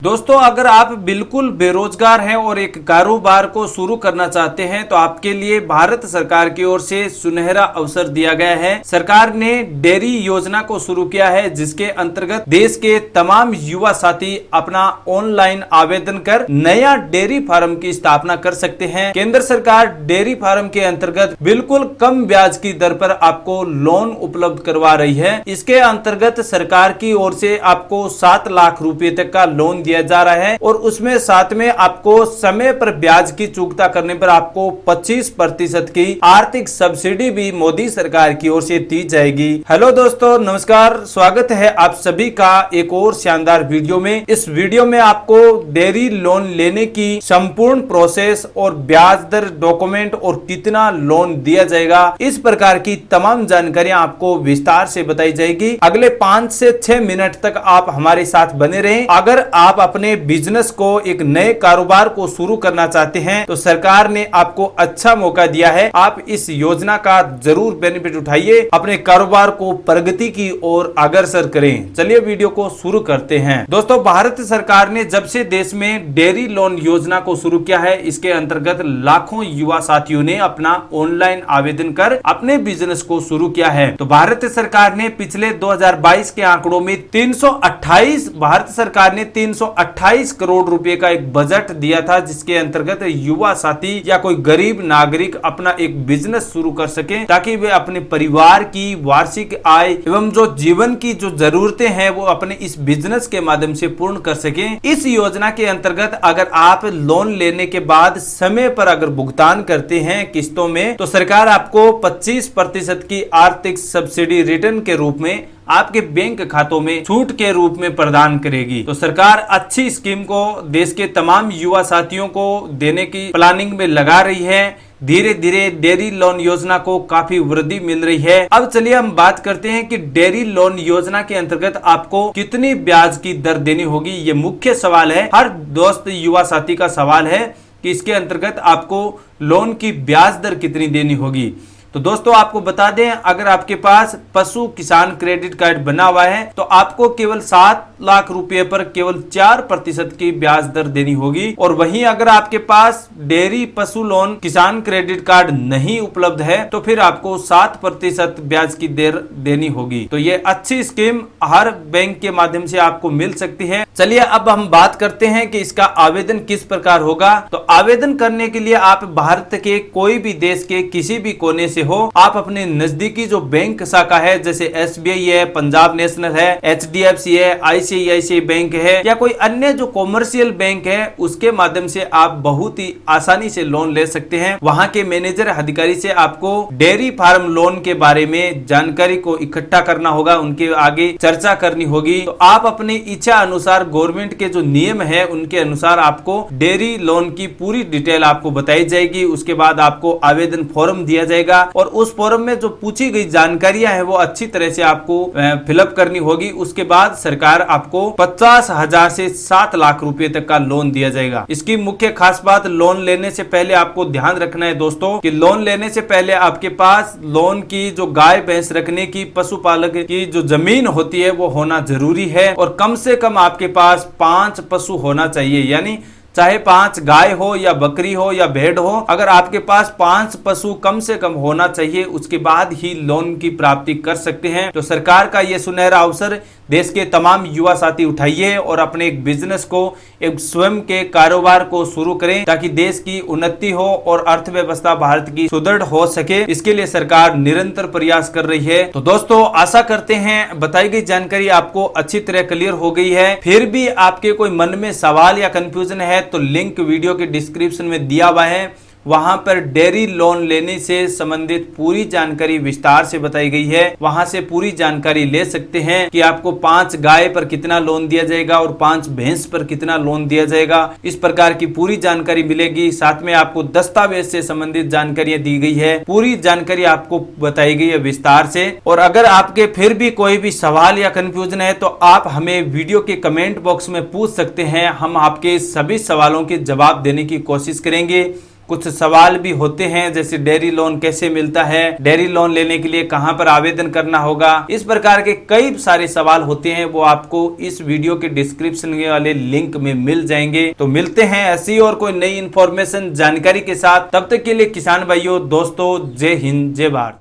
दोस्तों, अगर आप बिल्कुल बेरोजगार हैं और एक कारोबार को शुरू करना चाहते हैं तो आपके लिए भारत सरकार की ओर से सुनहरा अवसर दिया गया है। सरकार ने डेयरी योजना को शुरू किया है, जिसके अंतर्गत देश के तमाम युवा साथी अपना ऑनलाइन आवेदन कर नया डेयरी फार्म की स्थापना कर सकते हैं। केंद्र सरकार डेयरी फार्म के अंतर्गत बिल्कुल कम ब्याज की दर पर आपको लोन उपलब्ध करवा रही है। इसके अंतर्गत सरकार की ओर से आपको 7 लाख रुपए तक का लोन दिया जा रहा है और उसमें साथ में आपको समय पर ब्याज की चुकता करने पर आपको 25% की आर्थिक सब्सिडी भी मोदी सरकार की ओर से दी जाएगी। हेलो दोस्तों, नमस्कार, स्वागत है आप सभी का एक और शानदार वीडियो में। इस वीडियो में आपको डेयरी लोन लेने की संपूर्ण प्रोसेस और ब्याज दर, डॉक्यूमेंट और कितना लोन दिया जाएगा, इस प्रकार की तमाम जानकारियां आपको विस्तार से बताई जाएगी। अगले 5 से 6 मिनट तक आप हमारे साथ बने रहें। अगर आप अपने बिजनेस को, एक नए कारोबार को शुरू करना चाहते हैं तो सरकार ने आपको अच्छा मौका दिया है। आप इस योजना का जरूर बेनिफिट उठाइए, अपने कारोबार को प्रगति की ओर अग्रसर करें। चलिए वीडियो को शुरू करते हैं। दोस्तों, भारत सरकार ने जब से देश में डेयरी लोन योजना को शुरू किया है, इसके अंतर्गत लाखों युवा साथियों ने अपना ऑनलाइन आवेदन कर अपने बिजनेस को शुरू किया है। तो भारत सरकार ने पिछले 2022 के आंकड़ों में 328 करोड़ रुपए का एक बजट दिया था, जिसके अंतर्गत युवा साथी या कोई गरीब नागरिक अपना एक बिजनेस शुरू कर सके, ताकि वे अपने परिवार की वार्षिक आय एवं जो जीवन की जो जरूरतें हैं वो अपने इस बिजनेस के माध्यम से पूर्ण कर सके। इस योजना के अंतर्गत अगर आप लोन लेने के बाद समय पर अगर भुगतान करते हैं किस्तों में, तो सरकार आपको 25% की आर्थिक सब्सिडी रिटर्न के रूप में आपके बैंक खातों में छूट के रूप में प्रदान करेगी। तो सरकार अच्छी स्कीम को देश के तमाम युवा साथियों को देने की प्लानिंग में लगा रही है। धीरे धीरे डेयरी लोन योजना को काफी वृद्धि मिल रही है। अब चलिए हम बात करते हैं कि डेयरी लोन योजना के अंतर्गत आपको कितनी ब्याज की दर देनी होगी। ये मुख्य सवाल है, हर दोस्त युवा साथी का सवाल है कि इसके अंतर्गत आपको लोन की ब्याज दर कितनी देनी होगी। तो दोस्तों, आपको बता दें, अगर आपके पास पशु किसान क्रेडिट कार्ड बना हुआ है तो आपको केवल 7 लाख रुपए पर केवल 4% की ब्याज दर देनी होगी। और वहीं अगर आपके पास डेयरी पशु लोन किसान क्रेडिट कार्ड नहीं उपलब्ध है तो फिर आपको 7% ब्याज की दर देनी होगी। तो ये अच्छी स्कीम हर बैंक के माध्यम से आपको मिल सकती है। चलिए अब हम बात करते हैं कि इसका आवेदन किस प्रकार होगा। तो आवेदन करने के लिए आप भारत के कोई भी देश के किसी भी कोने से हो, आप अपने नजदीकी जो बैंक शाखा है, जैसे SBI है, पंजाब नेशनल है, HDFC है, ICICI बैंक है या कोई अन्य जो कॉमर्शियल बैंक है, उसके माध्यम से आप बहुत ही आसानी से लोन ले सकते हैं। वहां के मैनेजर अधिकारी से आपको डेयरी फार्म लोन के बारे में जानकारी को इकट्ठा करना होगा, उनके आगे चर्चा करनी होगी। तो आप अपनी इच्छा अनुसार गवर्नमेंट के जो नियम है उनके अनुसार आपको डेयरी लोन की पूरी डिटेल आपको बताई जाएगी। उसके बाद आपको आवेदन फॉर्म दिया जाएगा और उस फॉर्म में जो पूछी गई जानकारियां हैं वो अच्छी तरह से आपको फिलअप करनी होगी। उसके बाद सरकार आपको 50,000 से 7 लाख रुपए तक का लोन दिया जाएगा। इसकी मुख्य खास बात, लोन लेने से पहले आपको ध्यान रखना है दोस्तों कि लोन लेने से पहले आपके पास लोन की जो गाय भैंस रखने की, पशुपालक की जो जमीन होती है वो होना जरूरी है। और कम से कम आपके पास 5 पशु होना चाहिए, यानी चाहे 5 गाय हो या बकरी हो या भेड़ हो, अगर आपके पास 5 पशु कम से कम होना चाहिए, उसके बाद ही लोन की प्राप्ति कर सकते हैं। तो सरकार का ये सुनहरा अवसर देश के तमाम युवा साथी उठाइए और अपने एक बिजनेस को, एक स्वयं के कारोबार को शुरू करें, ताकि देश की उन्नति हो और अर्थव्यवस्था भारत की सुदृढ़ हो सके। इसके लिए सरकार निरंतर प्रयास कर रही है। तो दोस्तों, आशा करते हैं बताई गई जानकारी आपको अच्छी तरह क्लियर हो गई है। फिर भी आपके कोई मन में सवाल या कंफ्यूजन है तो लिंक वीडियो के डिस्क्रिप्शन में दिया हुआ है, वहां पर डेयरी लोन लेने से संबंधित पूरी जानकारी विस्तार से बताई गई है। वहां से पूरी जानकारी ले सकते हैं कि आपको 5 गाय पर कितना लोन दिया जाएगा और 5 भैंस पर कितना लोन दिया जाएगा। इस प्रकार की पूरी जानकारी मिलेगी। साथ में आपको दस्तावेज से संबंधित जानकारियां दी गई है, पूरी जानकारी आपको बताई गई है विस्तार से। और अगर आपके फिर भी कोई भी सवाल या कंफ्यूजन है तो आप हमें वीडियो के कमेंट बॉक्स में पूछ सकते हैं। हम आपके सभी सवालों के जवाब देने की कोशिश करेंगे। कुछ सवाल भी होते हैं, जैसे डेयरी लोन कैसे मिलता है, डेयरी लोन लेने के लिए कहां पर आवेदन करना होगा, इस प्रकार के कई सारे सवाल होते हैं, वो आपको इस वीडियो के डिस्क्रिप्शन वाले लिंक में मिल जाएंगे। तो मिलते हैं ऐसी और कोई नई इंफॉर्मेशन जानकारी के साथ, तब तक के लिए किसान भाइयों दोस्तों, जय हिंद जय भारत।